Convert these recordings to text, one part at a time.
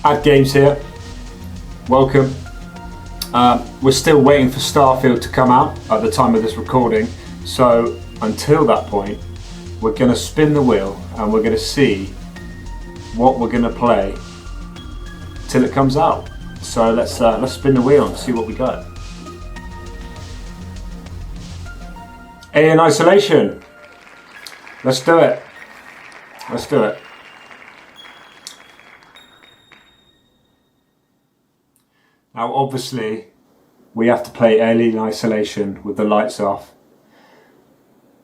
Ad Games here. Welcome. We're still waiting for Starfield to come out at the time of this recording, so until that point, we're going to spin the wheel and we're going to see what we're going to play till it comes out. So let's spin the wheel and see what we got. Alien Isolation. Let's do it. Let's do it. Now obviously we have to play Alien Isolation with the lights off.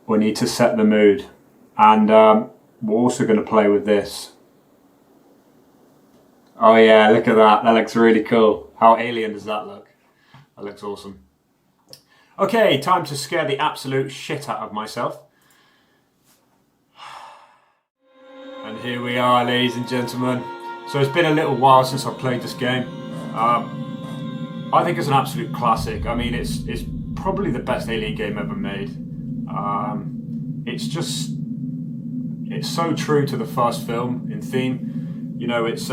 We need to set the mood, and we're also going to play with this. Oh yeah, look at that, that looks really cool. How alien does that look? That looks awesome. Okay, time to scare the absolute shit out of myself. And here we are, ladies and gentlemen. So it's been a little while since I played this game. I think it's an absolute classic. I mean, it's probably the best Alien game ever made. It's so true to the first film in theme. You know, it's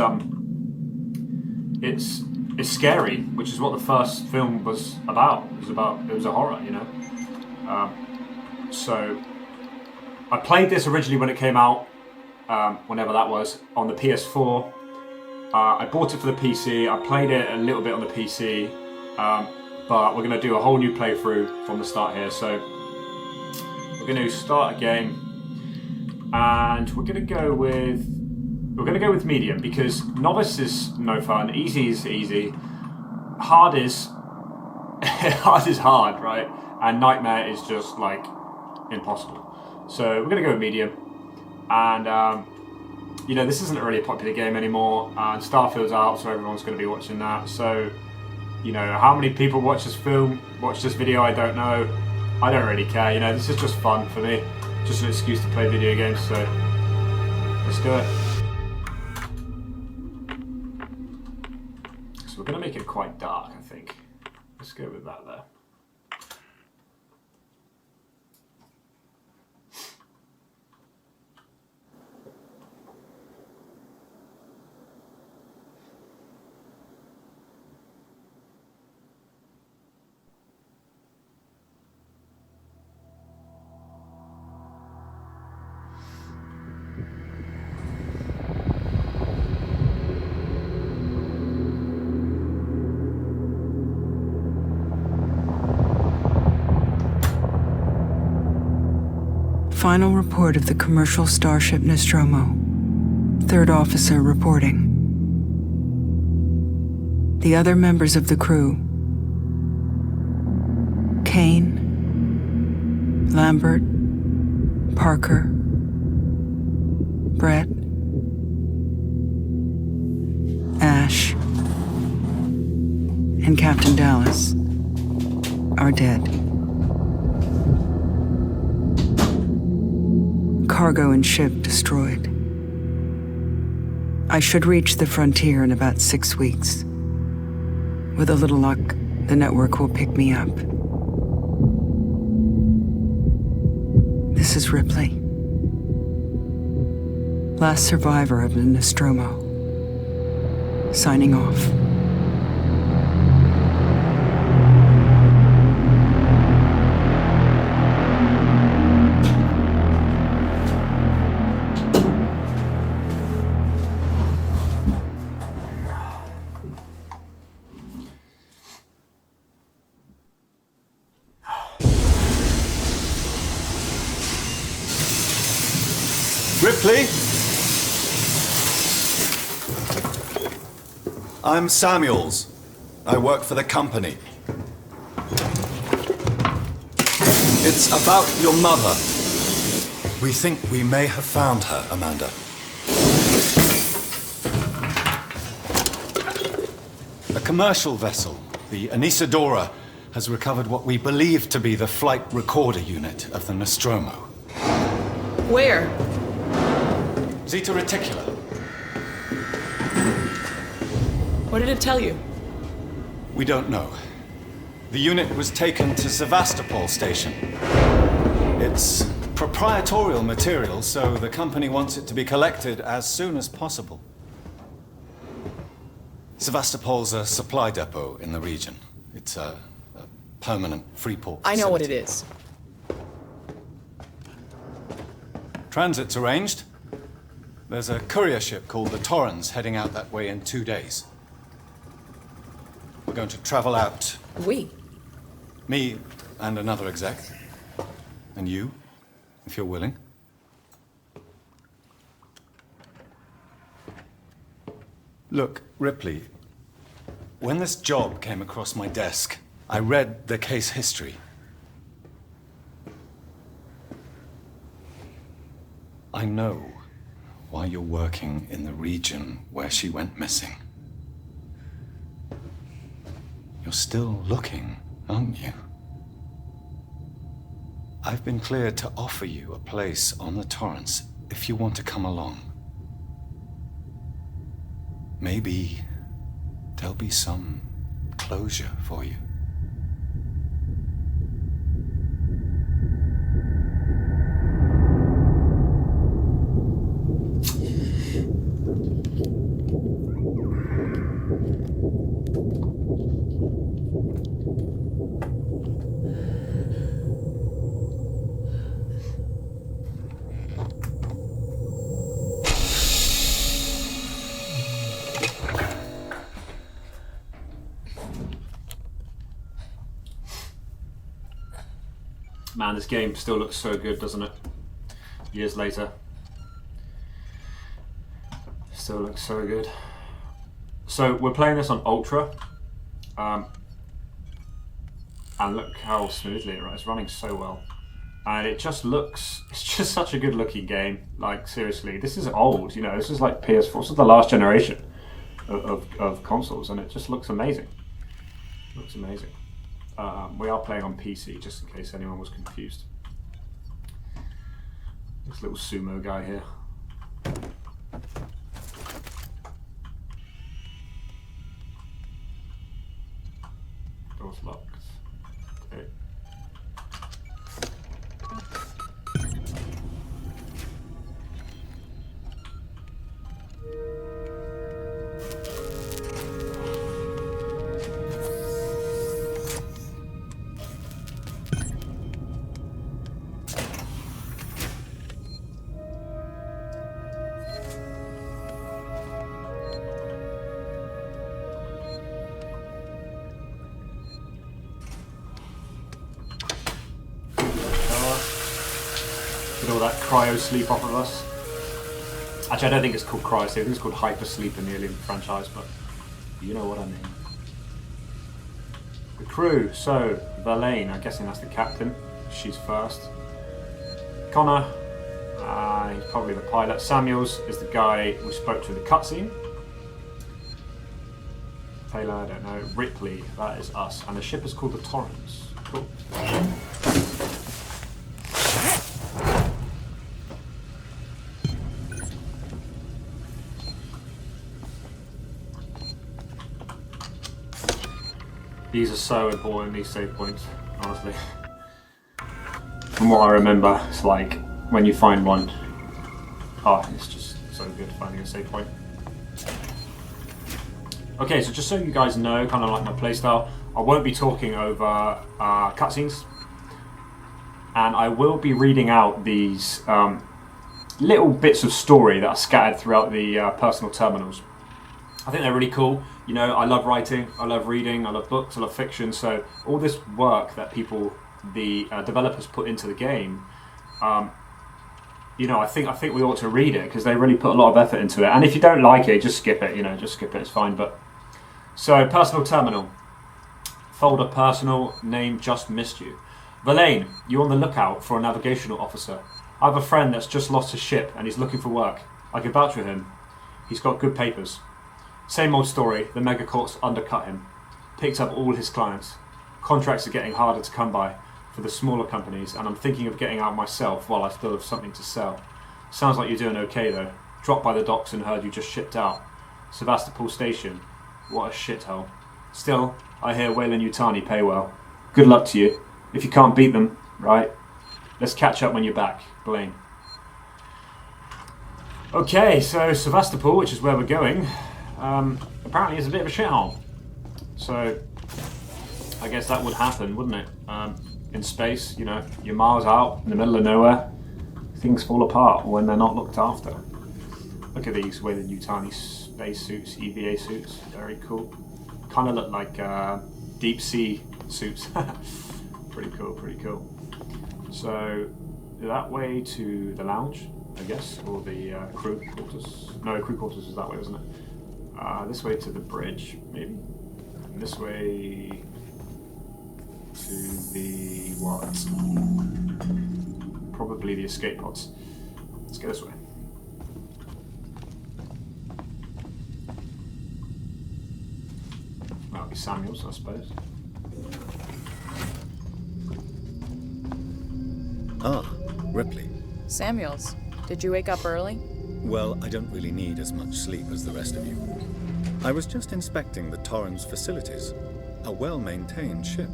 scary, which is what the first film was about. It was a horror, you know. So I played this originally when it came out, whenever that was, on the PS4. I bought it for the PC. I played it a little bit on the PC, but we're going to do a whole new playthrough from the start here. So we're going to start a game, and we're going to go with medium, because novice is no fun, easy is easy, hard is hard, right? And nightmare is just like impossible. So we're going to go with medium, and you know, this isn't really a popular game anymore, and Starfield's out, so everyone's going to be watching that. So, you know, how many people watch this video, I don't know. I don't really care, you know, this is just fun for me. Just an excuse to play video games, so let's do it. So we're going to make it quite dark, I think. Let's go with that there. Final report of the commercial starship Nostromo. Third officer reporting. The other members of the crew: Kane, Lambert, Parker, Brett, Ash, and Captain Dallas are dead. Cargo and ship destroyed. I should reach the frontier in about 6 weeks. With a little luck, the network will pick me up. This is Ripley, last survivor of the Nostromo, signing off. Ripley? I'm Samuels. I work for the company. It's about your mother. We think we may have found her, Amanda. A commercial vessel, the Anesidora, has recovered what we believe to be the flight recorder unit of the Nostromo. Where? Zeta Reticula. What did it tell you? We don't know. The unit was taken to Sevastopol Station. It's proprietorial material, so the company wants it to be collected as soon as possible. Sevastopol's a supply depot in the region. It's a permanent free port I know what it facility. is. Transit's arranged. There's a courier ship called the Torrens heading out that way in 2 days. We're going to travel out, We? me and another exec. And you, if you're willing. Look, Ripley, when this job came across my desk, I read the case history. I know why you're working in the region where she went missing. You're still looking, aren't you? I've been cleared to offer you a place on the Torrens if you want to come along. Maybe there'll be some closure for you. Man, this game still looks so good, doesn't it? Years later. Still looks so good. So we're playing this on Ultra. And look how smoothly it runs. It's running so well. And it just looks, it's just such a good looking game. Like, seriously, this is old, you know, this is like PS4. This is the last generation of consoles, and it just looks amazing. Looks amazing. We are playing on PC, just in case anyone was confused. This little sumo guy here. Doors locked. Okay. Get all that cryo sleep off of us. Actually, I don't think it's called cryo sleep. I think it's called hyper sleep in the Alien franchise, but you know what I mean. The crew. So, Verlaine, I'm guessing that's the captain. She's first. Connor, he's probably the pilot. Samuels is the guy we spoke to in the cutscene. Taylor, I don't know. Ripley, that is us. And the ship is called the Torrens. Cool. These are so important, these save points, honestly. From what I remember, it's like when you find one, it's just so good finding a save point. Okay, so just so you guys know, kind of like my playstyle, I won't be talking over cutscenes, and I will be reading out these little bits of story that are scattered throughout the personal terminals. I think they're really cool. You know, I love writing, I love reading, I love books, I love fiction, so all this work that people, the developers put into the game, you know, I think we ought to read it, because they really put a lot of effort into it. And if you don't like it, just skip it, you know, just skip it, it's fine. But so, personal terminal. Folder personal, name just missed you. Verlaine, you're on the lookout for a navigational officer. I have a friend that's just lost his ship and he's looking for work. I can vouch for him. He's got good papers. Same old story, the megacorps undercut him. Picked up all his clients. Contracts are getting harder to come by for the smaller companies, and I'm thinking of getting out myself while I still have something to sell. Sounds like you're doing okay though. Dropped by the docks and heard you just shipped out. Sevastopol Station. What a shithole. Still, I hear Weyland-Yutani pay well. Good luck to you. If you can't beat them, right? Let's catch up when you're back. Blaine. Okay, so Sevastopol, which is where we're going. apparently is a bit of a shithole. So I guess that would happen, wouldn't it? In space, you know, you're miles out in the middle of nowhere, things fall apart when they're not looked after. Look at these Weyland-Yutani space suits, EVA suits, very cool. Kind of look like deep sea suits. Pretty cool, pretty cool. So that way to the lounge, I guess, or the crew quarters. No, crew quarters is that way, isn't it? This way to the bridge, maybe. And this way to the what? Probably the escape pods. Let's go this way. That'll be Samuel's, I suppose. Ah, Ripley. Samuels, did you wake up early? Well, I don't really need as much sleep as the rest of you. I was just inspecting the Torrens facilities. A well-maintained ship.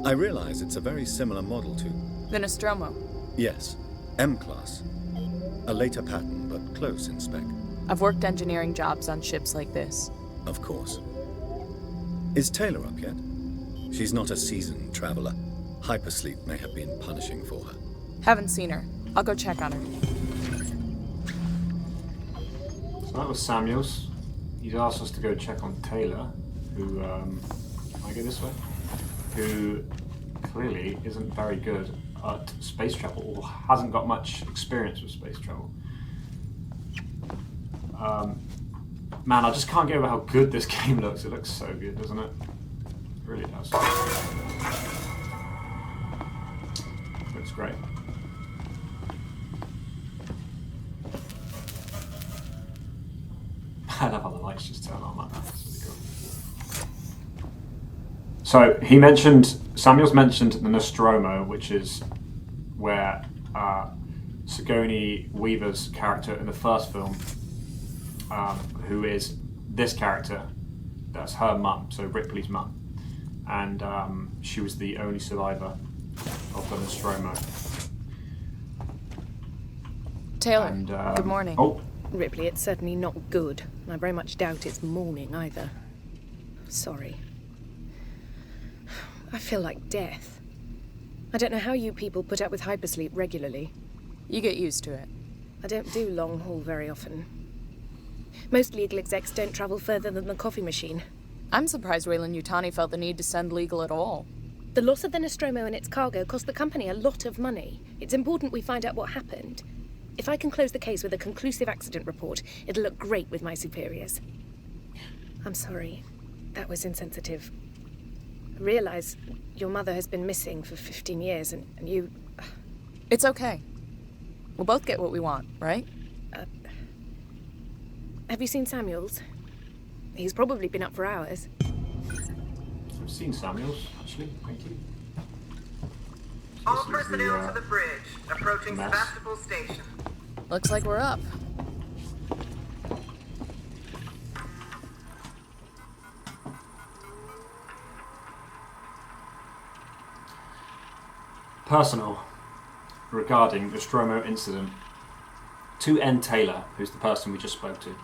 I realize it's a very similar model to... The Nostromo. Yes, M-Class. A later pattern, but close in spec. I've worked engineering jobs on ships like this. Of course. Is Taylor up yet? She's not a seasoned traveler. Hypersleep may have been punishing for her. Haven't seen her. I'll go check on her. So that was Samuels. He's asked us to go check on Taylor, who, can I go this way? Who clearly isn't very good at space travel, or hasn't got much experience with space travel. Man, I just can't get over how good this game looks. It looks so good, doesn't it? It really does. Looks great. I love how the lights just turn on like that. That's really cool. So he mentioned, Samuels mentioned the Nostromo, which is where Sigourney Weaver's character in the first film, who is this character, that's her mum, so Ripley's mum, and she was the only survivor of the Nostromo. Taylor, And, good morning. Oh, Ripley, it's certainly not good. I very much doubt it's morning either. Sorry. I feel like death. I don't know how you people put up with hypersleep regularly. You get used to it. I don't do long haul very often. Most legal execs don't travel further than the coffee machine. I'm surprised Weyland-Yutani felt the need to send legal at all. The loss of the Nostromo and its cargo cost the company a lot of money. It's important we find out what happened. If I can close the case with a conclusive accident report, it'll look great with my superiors. I'm sorry. That was insensitive. I realize your mother has been missing for 15 years and you... It's okay. We'll both get what we want, right? Have you seen Samuels? He's probably been up for hours. I've seen Samuels, actually. Thank you. All This is personnel the, to the bridge, approaching mess. Sebastopol Station. Looks like we're up. Personal regarding the Nostromo incident to N. Taylor, who's the person we just spoke to.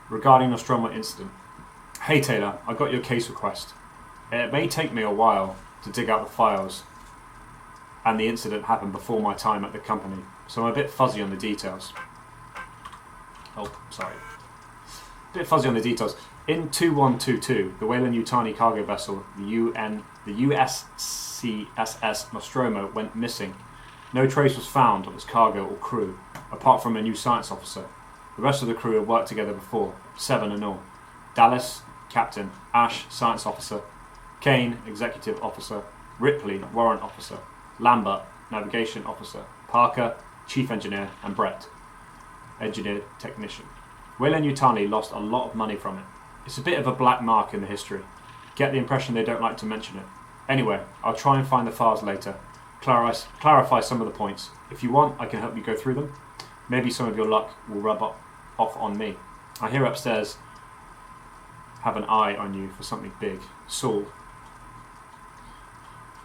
Regarding Nostromo incident. Hey Taylor, I got your case request. It may take me a while to dig out the files, and the incident happened before my time at the company, so I'm a bit fuzzy on the details. Oh, sorry. A bit fuzzy on the details. In 2122, the Weyland-Yutani cargo vessel, the USCSS Nostromo, went missing. No trace was found of its cargo or crew, apart from a new science officer. The rest of the crew had worked together before, 7 in all. Dallas, Captain, Ash, Science Officer, Kane, Executive Officer, Ripley, Warrant Officer, Lambert, Navigation Officer, Parker, Chief Engineer, and Brett, Engineer Technician. Weyland-Yutani lost a lot of money from it. It's a bit of a black mark in the history. Get the impression they don't like to mention it. Anyway, I'll try and find the files later. Clarify some of the points. If you want, I can help you go through them. Maybe some of your luck will rub off on me. I hear upstairs have an eye on you for something big. Saul.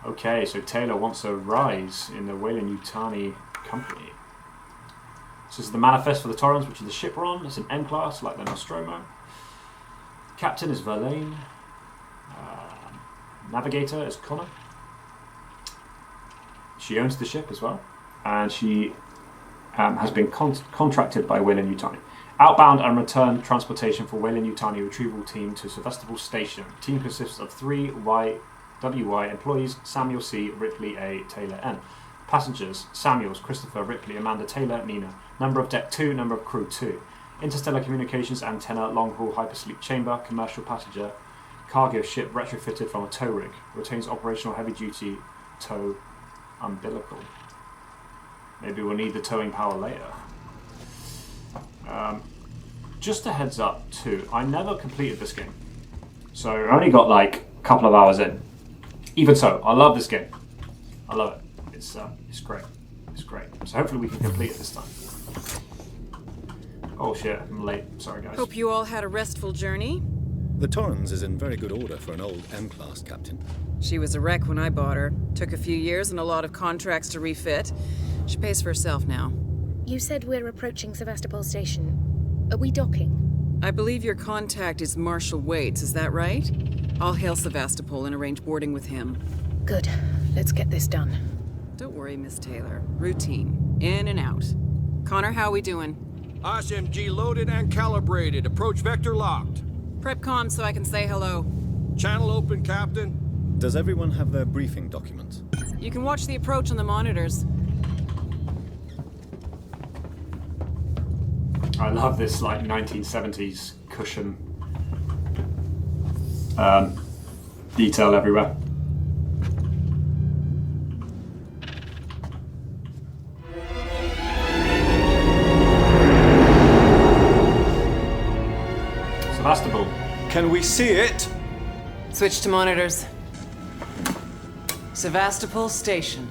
Okay, so Taylor wants a rise in the Weyland-Yutani company. So this is the manifest for the Torrens, which is the ship we're on. It's an M-Class, like the Nostromo. Captain is Verlaine. Navigator is Connor. She owns the ship as well, and she has been contracted by Weyland-Yutani. Outbound and return transportation for Weyland-Yutani retrieval team to Sevastopol Station. Team consists of 3 WY employees: Samuel C, Ripley A, Taylor N. Passengers: Samuels, Christopher, Ripley, Amanda, Taylor, Nina. Number of deck 2, number of crew 2. Interstellar communications antenna, long-haul hypersleep chamber, commercial passenger, cargo ship retrofitted from a tow rig. Retains operational heavy-duty tow umbilical. Maybe we'll need the towing power later. Just a heads up too, I never completed this game. So I only got like a couple of hours in. Even so, I love this game. I love it. It's great. It's great. So hopefully we can complete it this time. Oh shit, I'm late. Sorry guys. Hope you all had a restful journey. The Torrens is in very good order for an old M-class captain. She was a wreck when I bought her. Took a few years and a lot of contracts to refit. She pays for herself now. You said we're approaching Sevastopol Station. Are we docking? I believe your contact is Marshal Waits, is that right? I'll hail Sevastopol and arrange boarding with him. Good. Let's get this done. Don't worry, Miss Taylor. Routine. In and out. Connor, how we doing? SMG loaded and calibrated. Approach vector locked. Prep comm so I can say hello. Channel open, Captain. Does everyone have their briefing documents? You can watch the approach on the monitors. I love this like 1970s cushion detail everywhere. Sevastopol. Can we see it? Switch to monitors. Sevastopol Station.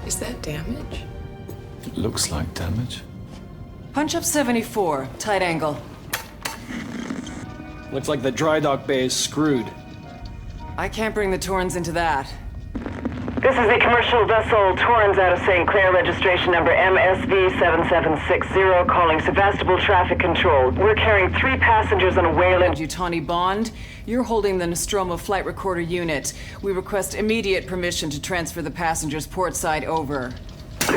Is that damage? Looks like damage. Punch up 74, tight angle. Looks like the dry dock bay is screwed. I can't bring the Torrens into that. This is the commercial vessel Torrens out of St. Clair, registration number MSV7760, calling Sevastopol Traffic Control. We're carrying 3 passengers on a Weyland-Yutani Bond. You're holding the Nostromo flight recorder unit. We request immediate permission to transfer the passengers portside over. This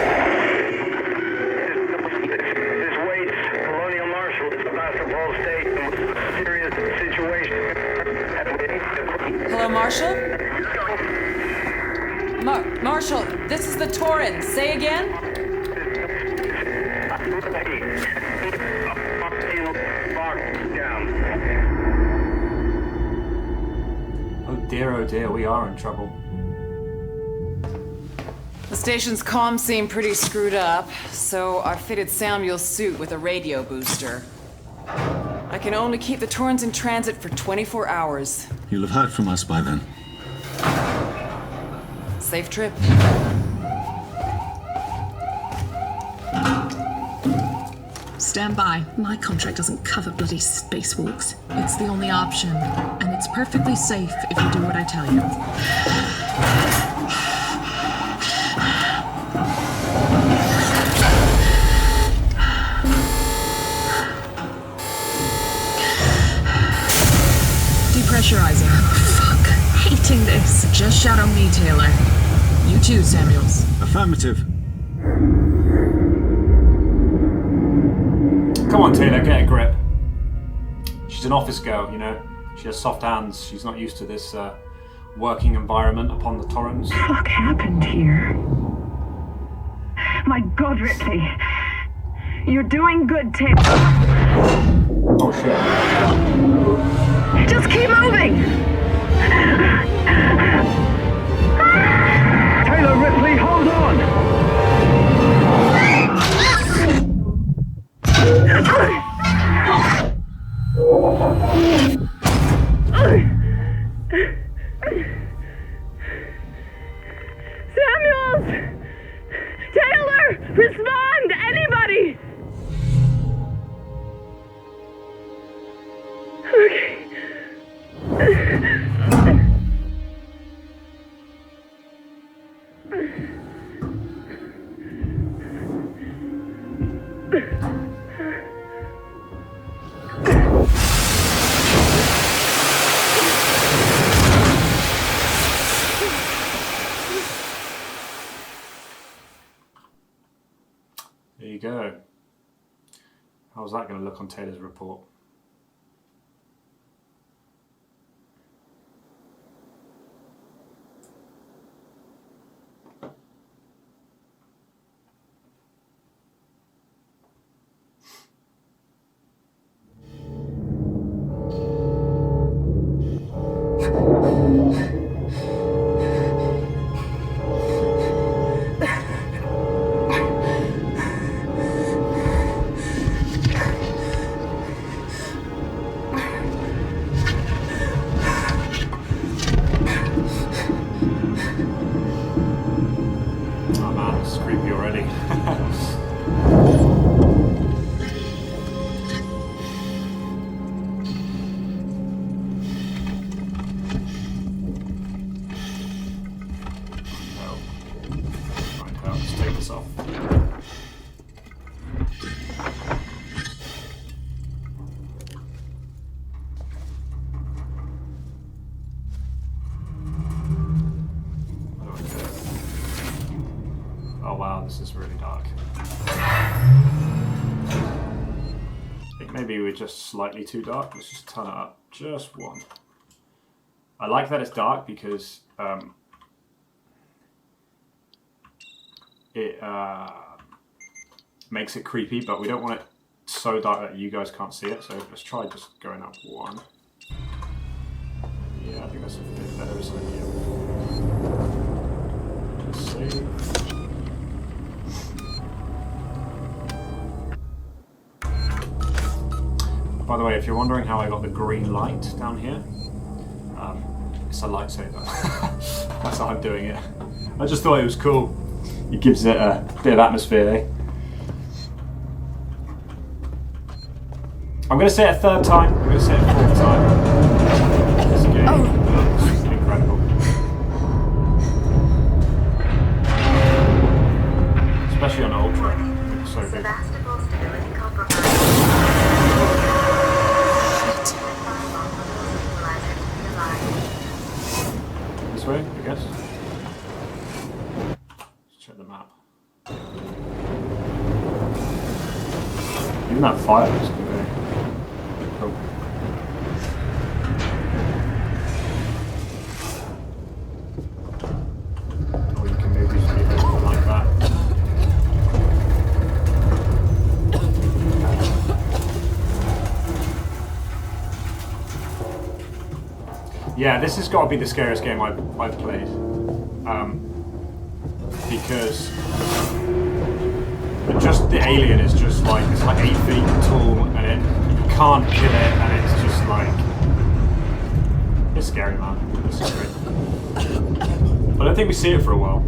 Waits, Colonial Marshal, Sevastopol Station. Serious situation. Hello, Marshal? Marshal, this is the Torrens. Say again? Oh dear, we are in trouble. The station's comms seem pretty screwed up, so I fitted Samuel's suit with a radio booster. I can only keep the Torrens in transit for 24 hours. You'll have heard from us by then. Safe trip. Stand by. My contract doesn't cover bloody spacewalks. It's the only option, and it's perfectly safe if you do what I tell you. Depressurizing. Fuck. Hating this. Just shadow me, Taylor. You too, Samuels. Affirmative. Come on, Taylor, get a grip. She's an office girl, you know. She has soft hands. She's not used to this working environment upon the Torrens. What the fuck happened here? My God, Ripley. You're doing good, Taylor. Oh, shit. Just keep moving! Taylor, Ripley, hold on! Samuels! Taylor! Respond! Anybody! Okay. How's that going to look on Taylor's report? This is really dark. I think maybe we're just slightly too dark. Let's just turn it up just one. I like that it's dark because it makes it creepy, but we don't want it so dark that you guys can't see it. So let's try just going up one. Yeah, I think that's a bit better, isn't it? Yeah. Let's see. By the way, if you're wondering how I got the green light down here, it's a lightsaber. That's how I'm doing it. I just thought it was cool. It gives it a bit of atmosphere, eh? I'm going to say it a third time. I'm going to say it a fourth time. This game looks incredible. Especially on Ultra. It's so good. This way, I guess. Let's check the map. Even that fire looks good. Cool. Or you can maybe just leave it like that. Yeah, this has got to be the scariest game I've played. Because just the alien is just like, it's like 8 feet tall and you can't kill it and it's just like, it's scary, man. It's scary. I don't think we see it for a while.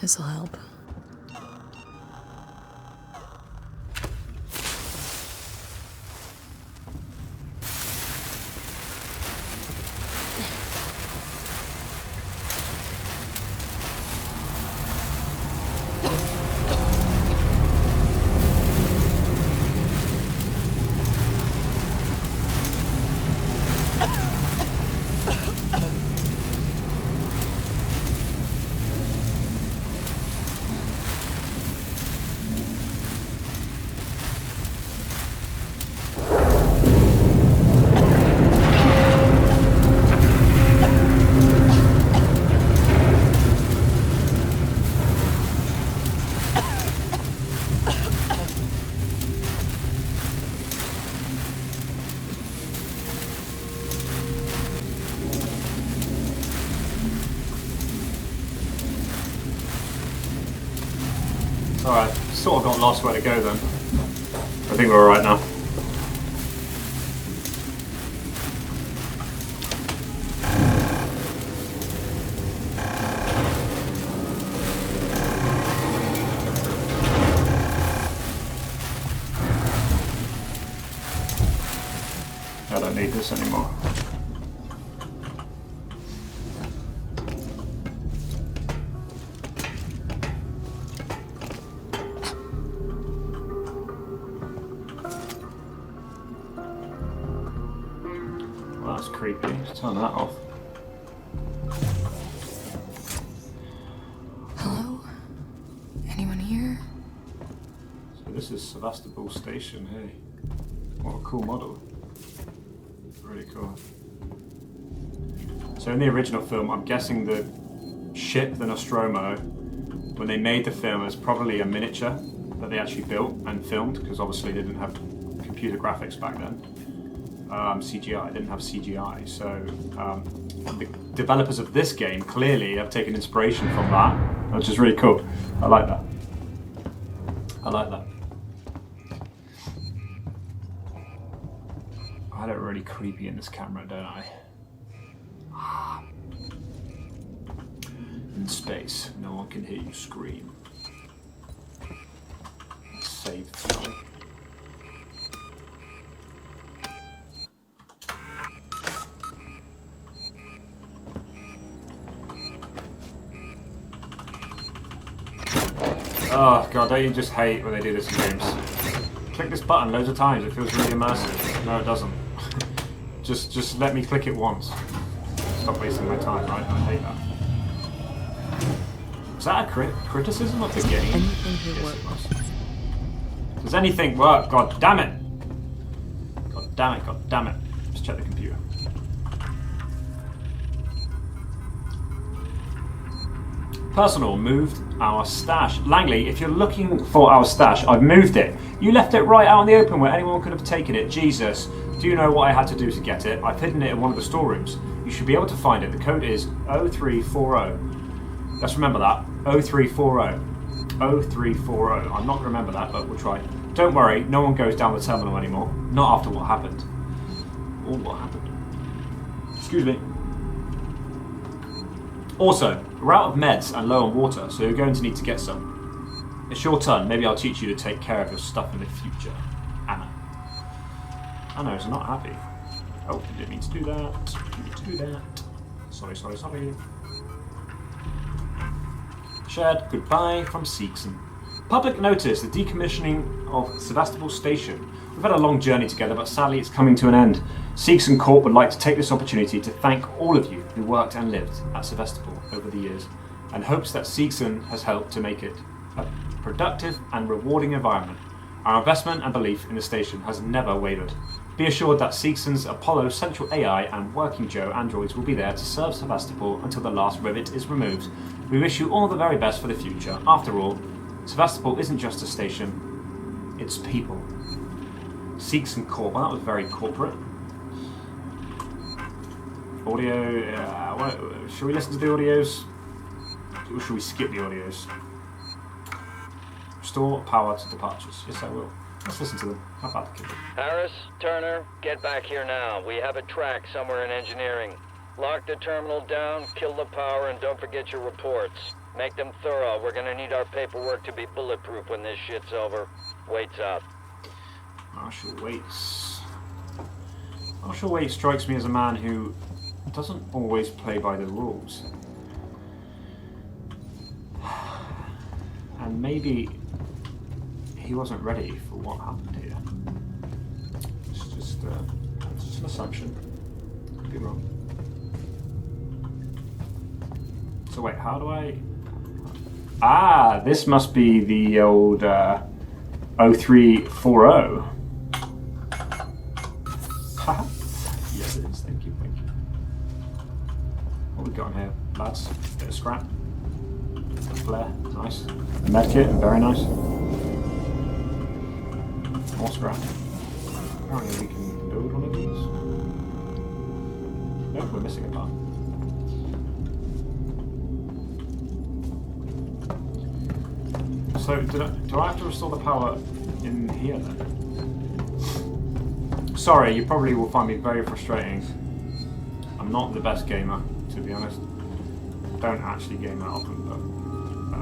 This'll help. Alright, sort of got lost where to go then. I think we're alright now. I don't need this anymore. Well, that's creepy. Let's turn that off. Hello? Anyone here? So this is Sevastopol Station, hey. What a cool model. Really cool. So in the original film, I'm guessing the ship, the Nostromo, when they made the film, it was probably a miniature that they actually built and filmed, because obviously they didn't have computer graphics back then. CGI, didn't have CGI. So the developers of this game clearly have taken inspiration from that, which is really cool. I like that. I like that. I look really creepy in this camera, don't I? In space, no one can hear you scream. Save file. Oh god, don't you just hate when they do this in games? Click this button loads of times, it feels really immersive. No, it doesn't. just let me click it once. Stop wasting my time, right? I hate that. Is that a criticism of the game? Anything here Yes, work? it was. Does anything work? God damn it! God damn it, god damn it. Let's check the computer. Personal, moved our stash. Langley, if you're looking for our stash, I've moved it. You left it right out in the open where anyone could have taken it. Jesus. Do you know what I had to do to get it? I've hidden it in one of the storerooms. You should be able to find it. The code is 0340. Let's remember that. 0340. 0340. I'm not going to remember that, but we'll try. Don't worry, no one goes down the terminal anymore. Not after what happened. Or what happened. Excuse me. Also, we're out of meds and low on water, so you're going to need to get some. It's your turn. Maybe I'll teach you to take care of your stuff in the future. Anna. Anna is not happy. Oh, didn't mean to do that. Didn't mean to do that. Sorry. Shared goodbye from Seegson. Public notice, the decommissioning of Sevastopol Station. We've had a long journey together, but sadly it's coming to an end. Seegson Corp would like to take this opportunity to thank all of you who worked and lived at Sevastopol over the years, and hopes that Seegson has helped to make it a productive and rewarding environment. Our investment and belief in the station has never wavered. Be assured that Seegson's Apollo Central AI and Working Joe androids will be there to serve Sevastopol until the last rivet is removed. We wish you all the very best for the future. After all, Sevastopol isn't just a station, it's people. Seegson Corp, well, that was very corporate. Audio, should we listen to the audios? Or should we skip the audios? Restore power to departures. Yes, I will. Let's listen to them. How about the kid? Harris, Turner, get back here now. We have a track somewhere in engineering. Lock the terminal down, kill the power, and don't forget your reports. Make them thorough. We're gonna need our paperwork to be bulletproof when this shit's over. Waits up. Marshal Waits. Marshal Waits strikes me as a man who doesn't always play by the rules. And maybe he wasn't ready for what happened here. It's just an assumption. Could be wrong. So wait, how do I... Ah, this must be the old 0340. Haha. Yes, it is. Thank you. What we got in here, lads? Bit of scrap. A flare. Nice. A medkit. Very nice. More scrap. Apparently we can build one of these. Nope, we're missing a part. So do I have to restore the power in here then? Sorry, you probably will find me very frustrating. I'm not the best gamer, to be honest. I don't actually game that often, but I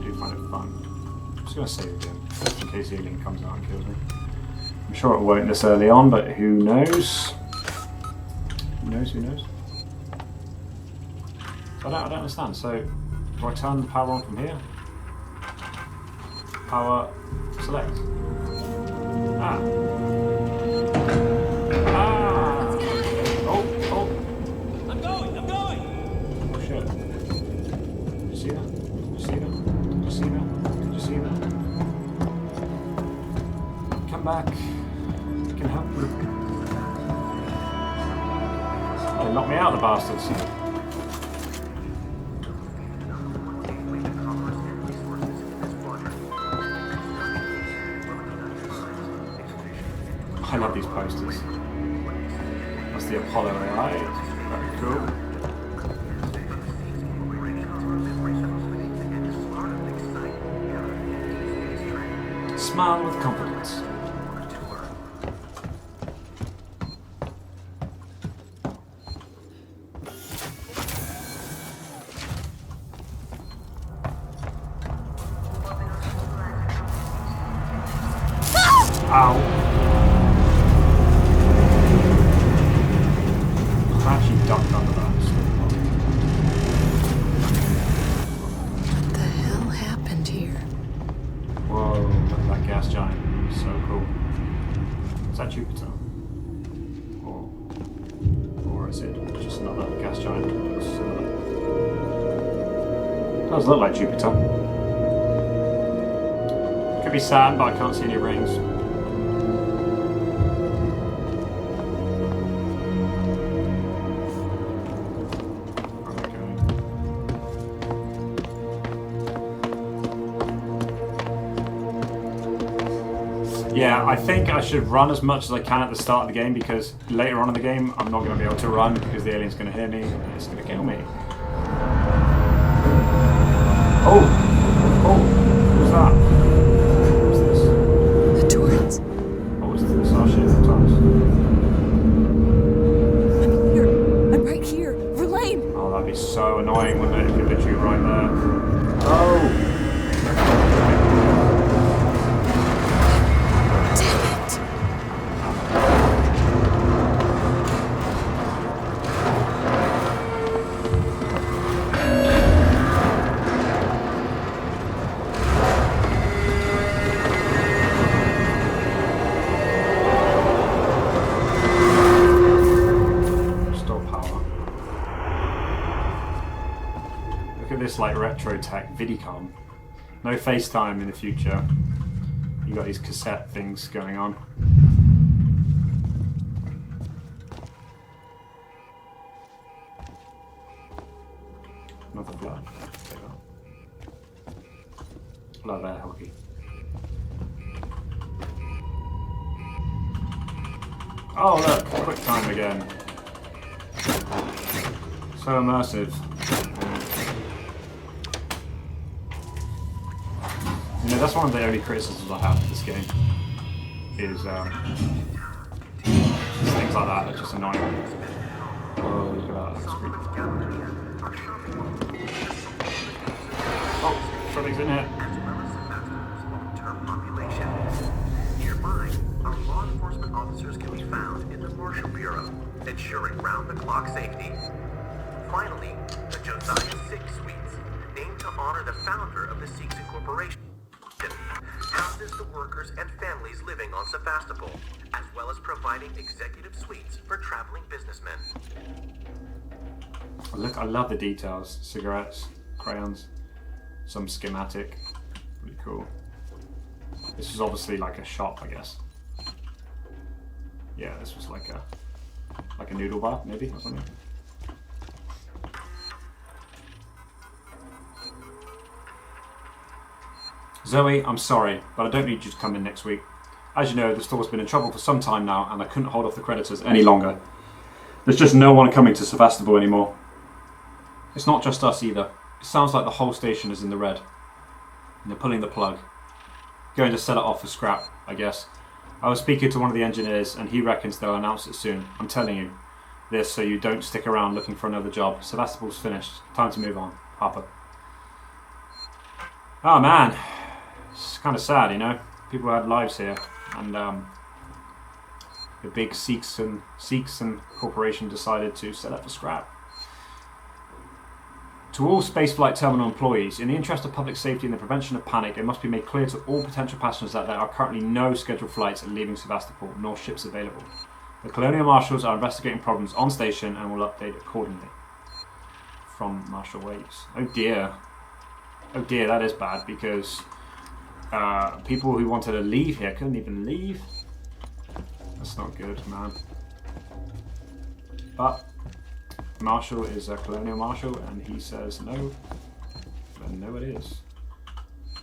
do find it fun. I'm just going to save again, just in case the alien comes out and kills me. I'm sure it won't this early on, but who knows? Who knows, who knows? So I don't understand. So, do I turn the power on from here? Power select. Ah. Oh. I'm going. Oh shit. Did you see that? Did you see that? Did you see that? Did you see that? Come back. I can help you. They knocked me out, the bastards. I love these posters. That's the Apollo AI. Very cool. Smile with confidence. Ow. I actually ducked under that. What the hell happened here? Whoa, look at that gas giant. So cool. Is that Jupiter? Or is it just another gas giant? Looks similar. Does look like Jupiter. Could be Saturn, but I can't see any rings. Yeah, I think I should run as much as I can at the start of the game, because later on in the game I'm not going to be able to run because the alien's going to hear me and it's going to kill me. Oh! Who's that? What's this? The Torrens. What was this? Oh shit, the Torrens. I'm here. I'm right here. Verlaine! Oh, that'd be so annoying, wouldn't it, if it literally right there. Oh! Like retro tech Vidicom. No FaceTime in the future. You got these cassette things going on. Another blood. Love air hockey. Oh look, quick time again. So immersive. You know, that's one of the only criticisms I have of this game, is things like that are just annoying. Oh, look at that, that's creepy. Oh, something's in here. Nearby, our law enforcement officers can be found in the Marshal Bureau, ensuring round-the-clock safety. Finally, the Josiah 6 Suites, named to honor the founder of the Seeks Incorporation, houses the workers and families living on Sevastopol, as well as providing executive suites for traveling businessmen. Look, I love the details. Cigarettes, crayons, some schematic. Pretty cool. This was obviously like a shop, I guess. Yeah, this was like a noodle bar, maybe, or something. Zoe, I'm sorry, but I don't need you to come in next week. As you know, the store's been in trouble for some time now, and I couldn't hold off the creditors any longer. There's just no one coming to Sevastopol anymore. It's not just us either. It sounds like the whole station is in the red. And they're pulling the plug. Going to sell it off for scrap, I guess. I was speaking to one of the engineers and he reckons they'll announce it soon. I'm telling you this so you don't stick around looking for another job. Sevastopol's finished. Time to move on. Harper. Oh man. It's kind of sad, you know. People had lives here. And the big Sikhs and corporation decided to sell it for scrap. To all spaceflight terminal employees, in the interest of public safety and the prevention of panic, it must be made clear to all potential passengers that there are currently no scheduled flights leaving Sevastopol, nor ships available. The Colonial Marshals are investigating problems on station and will update accordingly. From Marshal Waits. Oh dear. Oh dear, that is bad because people who wanted to leave here couldn't even leave. That's not good, man. But Marshal is a Colonial Marshal and he says no. And no it is.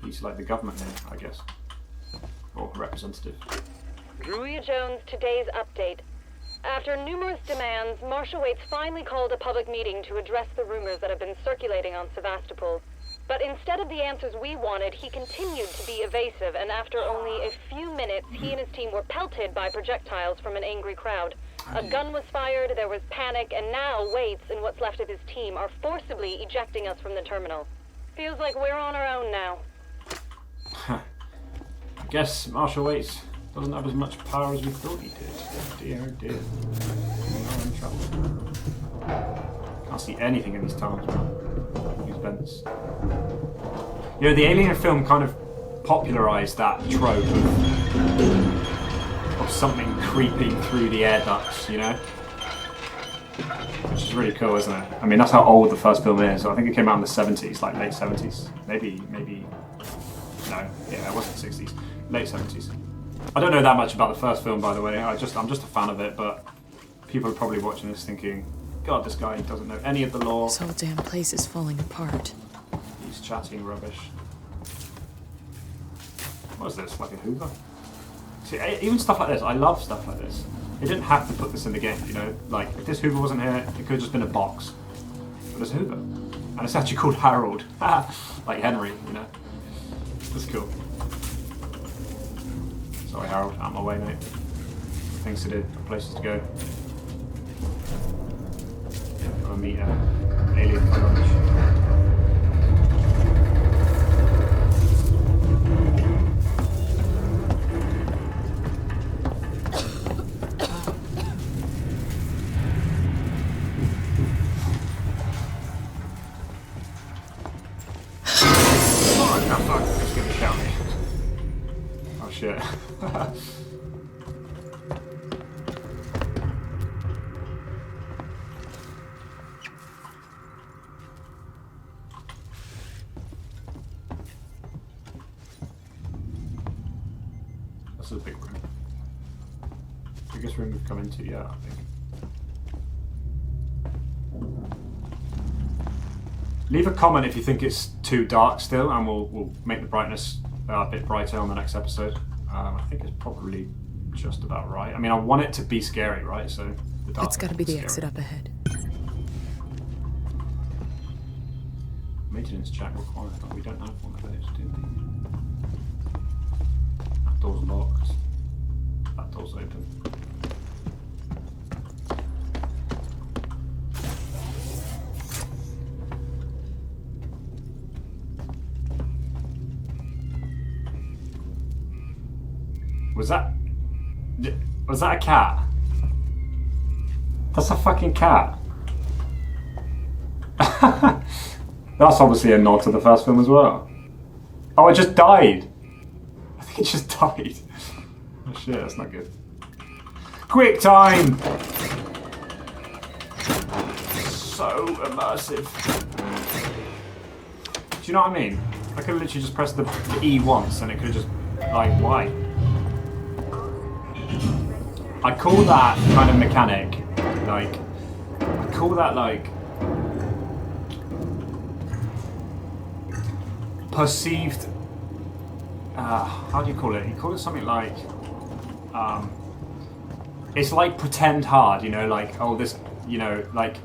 He's like the government here, I guess. Or representative. Druia Jones, today's update. After numerous demands, Marshal Waits finally called a public meeting to address the rumors that have been circulating on Sevastopol. But instead of the answers we wanted, he continued to be evasive, and after only a few minutes, he and his team were pelted by projectiles from an angry crowd. A gun was fired, there was panic, and now Waits and what's left of his team are forcibly ejecting us from the terminal. Feels like we're on our own now. I guess Marshal Waits doesn't have as much power as we thought he did. Oh dear, oh dear. We're in trouble. Can't see anything in these tunnels, man. These vents. You know, the Alien film kind of popularised that trope of something creeping through the air ducts, you know? Which is really cool, isn't it? I mean, that's how old the first film is. I think it came out in the 70s, like late 70s. Maybe, no, yeah, it wasn't 60s. Late 70s. I don't know that much about the first film, by the way. I'm just a fan of it, but people are probably watching this thinking, God, this guy doesn't know any of the lore. This whole damn place is falling apart. He's chatting rubbish. What is this, like a Hoover? See, even stuff like this, I love stuff like this. They didn't have to put this in the game, you know? Like, if this Hoover wasn't here, it could have just been a box. But there's a Hoover. And it's actually called Harold. Like Henry, you know? That's cool. Sorry, Harold, out of my way, mate. Things to do, places to go. Gotta meet an alien for lunch. Shit. That's a big room. Biggest room we've come into yet, I think. Leave a comment if you think it's too dark still, and we'll make the brightness a bit brighter on the next episode. I think it's probably just about right. I mean, I want it to be scary, right? So the dark. It's got to be the scary. exit up ahead. Maintenance check required. Oh, we don't have one of those, do we? That door's locked. That door's open. Was that a cat? That's a fucking cat. That's obviously a nod to the first film as well. Oh, it just died. I think it just died. Oh shit, that's not good. Quick time! So immersive. Do you know what I mean? I could have literally just pressed the E once and it could have just, like, why? I call that kind of mechanic, like, I call that like perceived, how do you call it? You call it something like, it's like pretend hard, you know, like, oh this, you know, like,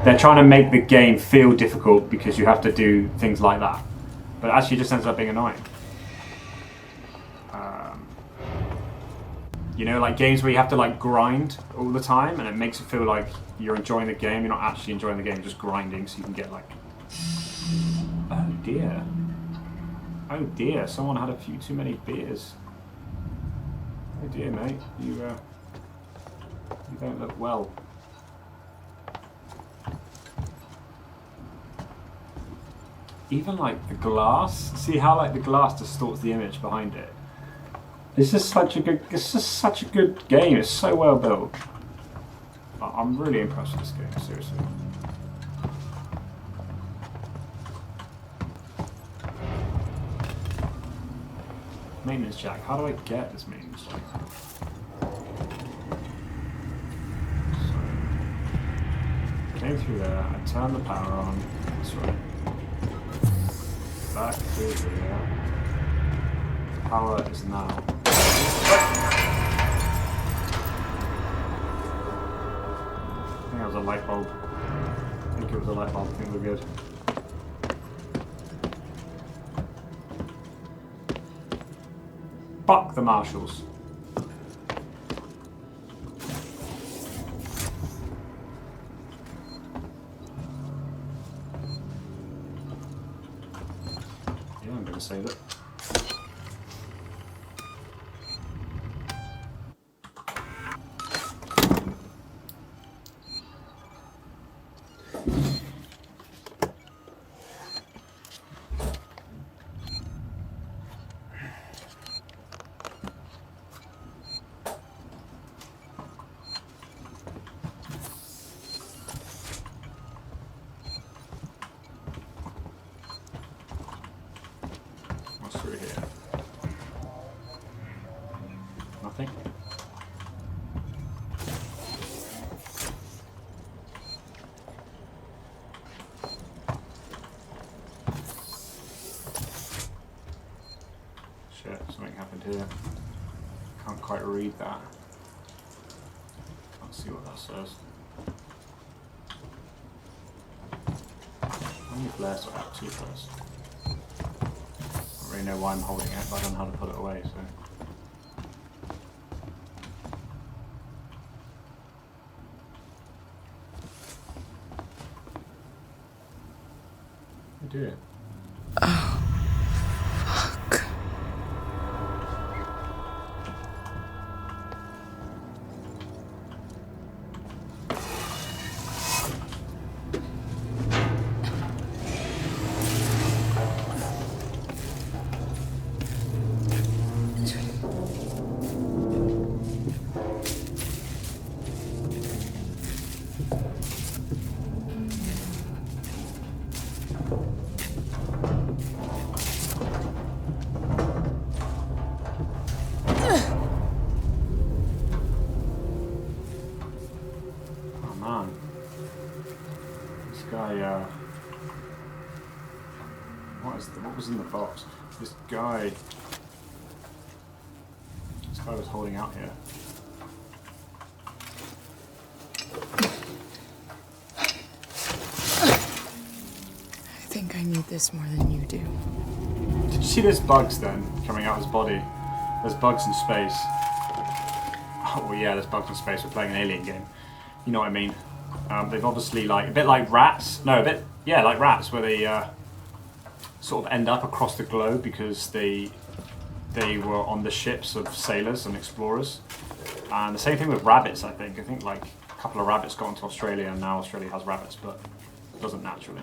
they're trying to make the game feel difficult because you have to do things like that. But actually, it just ends up being annoying. You know, like games where you have to like grind all the time, and it makes it feel like you're enjoying the game. You're not actually enjoying the game, just grinding, so you can get like. Oh dear. Oh dear. Someone had a few too many beers. Oh dear, mate. You don't look well. Even like the glass. See how like the glass distorts the image behind it. It's just such a good game. It's so well built. I'm really impressed with this game, seriously. Maintenance jack. How do I get this maintenance jack? So, came through there. I turned the power on. That's right. Back through here. Power is now. I think that was a light bulb. I think it was a light bulb. I think we're good. Fuck the marshals. Yeah, I'm gonna save it. What's through here? Nothing? Shit, something happened here. Can't quite read that. Can't see what that says. How many flares do I have? 2 flares. I don't really know why I'm holding it, but I don't know how to put it away, so. Oh dear. Oh, fuck. What was in the box? This guy was holding out here. I think I need this more than you do. Did you see there's bugs then coming out of his body? There's bugs in space. Oh well, yeah, there's bugs in space. We're playing an alien game. You know what I mean? They've obviously like a bit like rats. No, like rats, where they sort of end up across the globe because they were on the ships of sailors and explorers. And the same thing with rabbits, I think. I think like a couple of rabbits got into Australia, and now Australia has rabbits, but it doesn't naturally.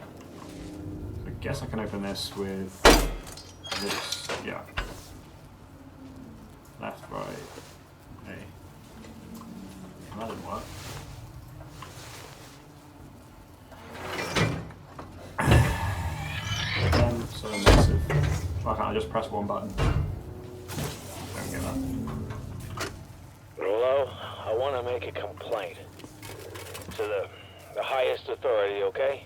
So I guess I can open this with this. Yeah. Left, right, A. That didn't work. So massive. Why can't I just press one button? Don't get that. Hello? I want to make a complaint. To the highest authority, okay?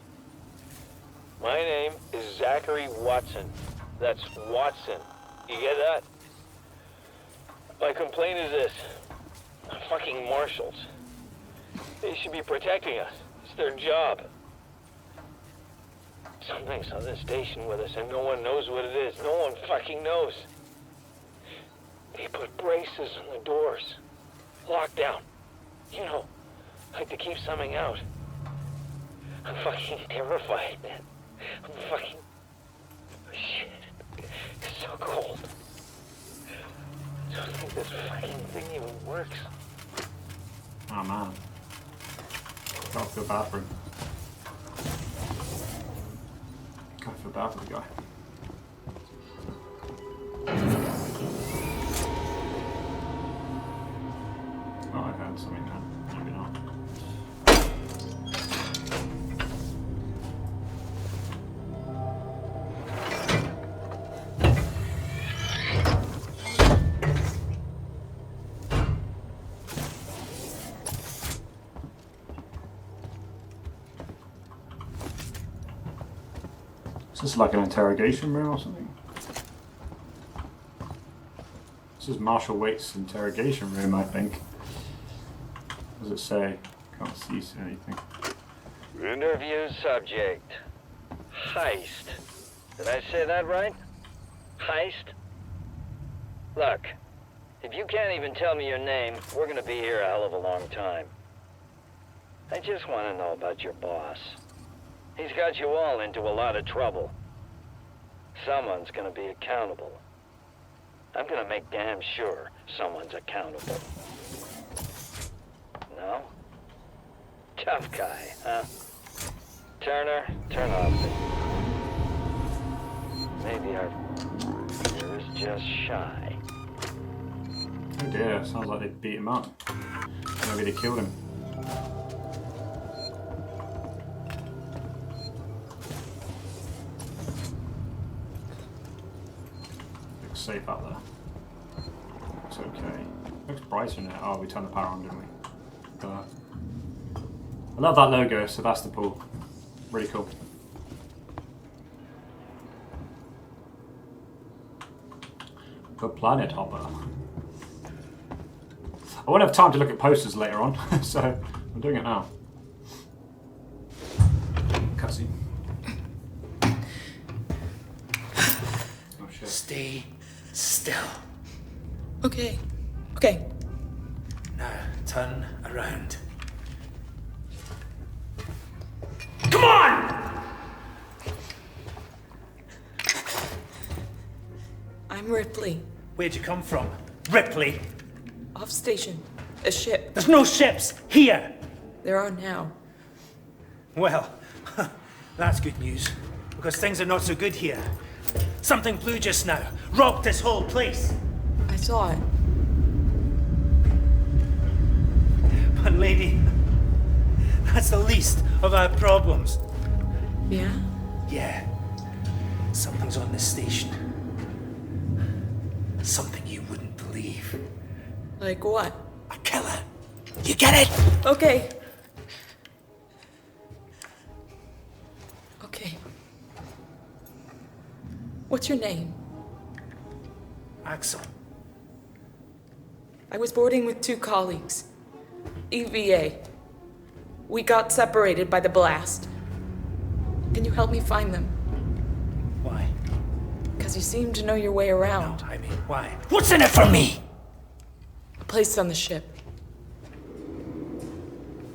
My name is Zachary Watson. That's Watson. You get that? My complaint is this. Fucking marshals. They should be protecting us. It's their job. Something's on the station with us and no one knows what it is. No one fucking knows. They put braces on the doors. Lockdown. You know, like to keep something out. I'm fucking terrified, man. I'm fucking... Shit. It's so cold. I don't think this fucking thing even works. Oh man. Go to the bathroom. Go to the bathroom, guy. Oh, I heard something now. Maybe not. Is this like an interrogation room or something? This is Marshall Waite's interrogation room, I think. What does it say? Can't see anything. Interview subject. Heist. Did I say that right? Heist? Look, if you can't even tell me your name, we're gonna be here a hell of a long time. I just want to know about your boss. He's got you all into a lot of trouble. Someone's gonna be accountable. I'm gonna make damn sure someone's accountable. No? Tough guy, huh? Turner, turn off the... Maybe our leader is just shy. Oh dear, sounds like they beat him up. Maybe they killed him. Looks safe out there. It's okay. Looks brighter in it. Oh, we turned the power on, didn't we? I love that logo, Sevastopol. Really cool. The Planet Hopper. I won't have time to look at posters later on, so I'm doing it now. Cutscene. Oh shit. Stay still. Okay. Okay. Now turn around. Come on! I'm Ripley. Where'd you come from? Ripley? Off station. A ship. There's no ships here! There are now. Well, that's good news. Because things are not so good here. Something blue just now. Robbed this whole place. I saw it. But lady, that's the least of our problems. Yeah? Yeah. Something's on this station. Something you wouldn't believe. Like what? A killer. You get it? Okay. Okay. What's your name? Axel. I was boarding with 2 colleagues. EVA. We got separated by the blast. Can you help me find them? Why? Because you seem to know your way around. No, I mean, why? What's in it for me? A place on the ship.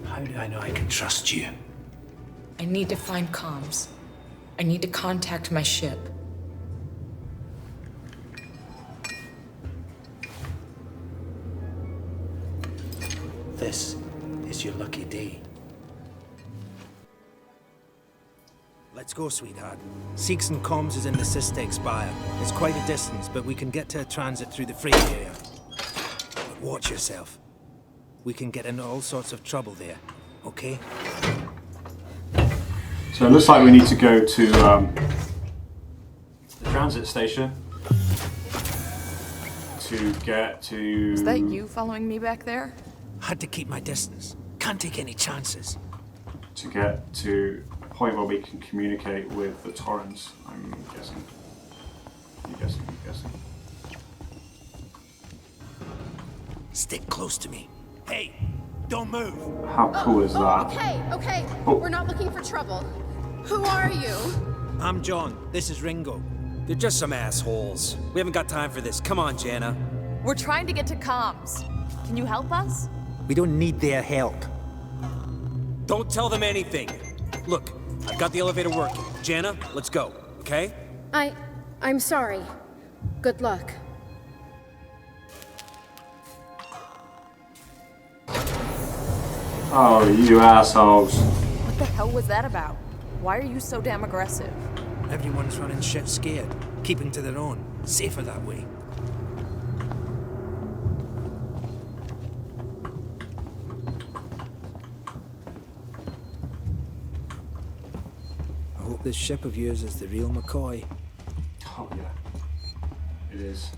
How do I know I can trust you? I need to find comms. I need to contact my ship. This is your lucky day. Let's go, sweetheart. Seegson Comms is in the Systex Spire. It's quite a distance, but we can get to a transit through the freight area. But watch yourself. We can get into all sorts of trouble there, okay? So it looks like we need to go to the transit station to get to... Is that you following me back there? Had to keep my distance. Can't take any chances. To get to a point where we can communicate with the Torrens, I'm guessing. I'm guessing. Stick close to me. Hey, don't move. How cool is that? Okay. Oh. We're not looking for trouble. Who are you? I'm John. This is Ringo. They're just some assholes. We haven't got time for this. Come on, Jana. We're trying to get to comms. Can you help us? We don't need their help. Don't tell them anything. Look, I've got the elevator working. Jana, let's go, okay? I'm sorry. Good luck. Oh, you assholes. What the hell was that about? Why are you so damn aggressive? Everyone's running shit scared, keeping to their own. Safer that way. I hope this ship of yours is the real McCoy. Oh, yeah. It is.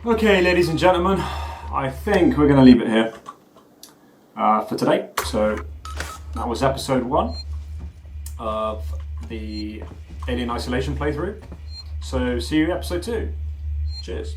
Okay, ladies and gentlemen, I think we're going to leave it here for today. So that was episode 1 of the Alien Isolation playthrough. So see you episode 2. Cheers.